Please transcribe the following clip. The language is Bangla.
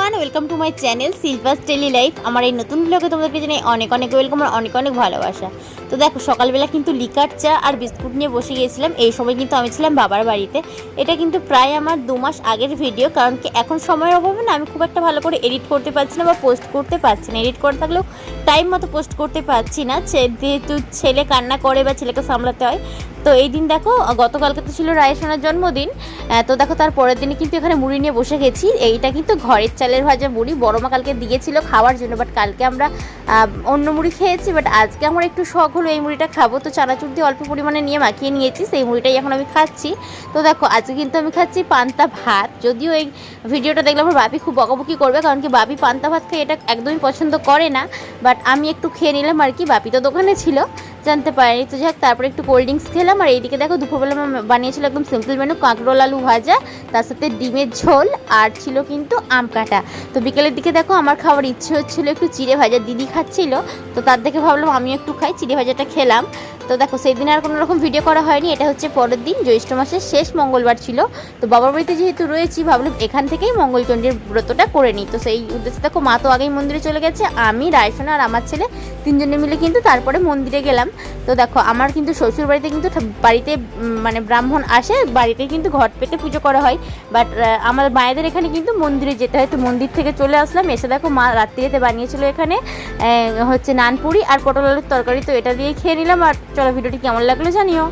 Everyone, welcome to my channel Silvas daily life. আমার এই নতুন ব্লগে তোমাদের পেছনে অনেক অনেক ওয়েলকাম আর অনেক অনেক ভালোবাসা। তো দেখো, সকালবেলা কিন্তু লিকার চা আর বিস্কুট নিয়ে বসে গিয়েছিলাম। এই সময় কিন্তু আমি ছিলাম বাবার বাড়িতে। এটা কিন্তু প্রায় আমার 2 মাস আগের ভিডিও, কারণ কি এখন সময়ের অভাবে না আমি খুব একটা ভালো করে এডিট করতে পারছি না বা পোস্ট করতে পারছি না। এডিট করে থাকলেও টাইম মতো পোস্ট করতে পারছি না, যেহেতু ছেলে কান্না করে বা ছেলেকে সামলাতে হয়। তো এই দিন দেখো, গতকালকে তো ছিল রায়সোনার জন্মদিন। তো দেখো, তার পরের দিনে কিন্তু এখানে মুড়ি নিয়ে বসে গেছি। এইটা কিন্তু ঘরের চালের ভাজা মুড়ি, বড় মা কালকে দিয়েছিল খাওয়ার জন্য, বাট কালকে আমরা অন্য মুড়ি খেয়েছি। বাট আজকে আমার একটু শখ হলো এই মুড়িটা খাবো, তো চানাচুর দিয়ে অল্প পরিমাণে নিয়ে মাখিয়ে নিয়েছি, সেই মুড়িটাই এখন আমি খাচ্ছি। তো দেখো, আজকে কিন্তু আমি খাচ্ছি পান্তা ভাত। যদিও এই ভিডিওটা দেখলে আমার বাপি খুব বকাবকি করবে, কারণ কি বাপি পান্তা ভাত খেয়ে এটা একদমই পছন্দ করে না। বাট আমি একটু খেয়ে নিলাম আর কি, বাপি তো দোকানে ছিল, জানতে পারিনি। তো যাক, তারপরে একটু কোল্ড ড্রিঙ্কস খেলাম। আর এইদিকে দেখো, দুপুরবেলা বানিয়েছিল একদম সিম্পল মেনু, কাঁকরোল আলু ভাজা, তার সাথে ডিমের ঝোল, আর ছিল কিন্তু আম কাটা। তো বিকেলের দিকে দেখো, আমার খাওয়ার ইচ্ছে হচ্ছিল একটু চিড়ে ভাজা, দিদি খাচ্ছিল, তো তার দেখে ভাবলাম আমি একটু খাই, চিড়ে ভাজাটা খেলাম। তো দেখো, সেই দিন আর কোনো রকম ভিডিও করা হয়নি। এটা হচ্ছে পরের দিন, জ্যৈষ্ঠ মাসের শেষ মঙ্গলবার ছিল। তো বাবার বাড়িতে যেহেতু রয়েছি, ভাবলাম এখান থেকেই মঙ্গলচণ্ডীর ব্রতটা করে নিই। তো সেই উদ্দেশ্যে দেখো, মা তো আগেই মন্দিরে চলে গেছে, আমি, রায়সোনা আর আমার ছেলে তিনজনে মিলে কিন্তু তারপরে মন্দিরে গেলাম। তো দেখো, আমার কিন্তু শ্বশুর বাড়িতে কিন্তু বাড়িতে মানে ব্রাহ্মণ আসে, বাড়িতে কিন্তু ঘট পেতে পুজো করা হয়। বাট আমার মায়েদের এখানে কিন্তু মন্দিরে যেতে হয়। তো মন্দির থেকে চলে আসলাম, এসে দেখো মা রাত্রিতে বানিয়েছিল এখানে হচ্ছে নানপুরি আর পটল আলুর তরকারি। তো এটা দিয়ে খেয়ে নিলাম। আর চলো, ভিডিওটি কেমন লাগলো জানিও।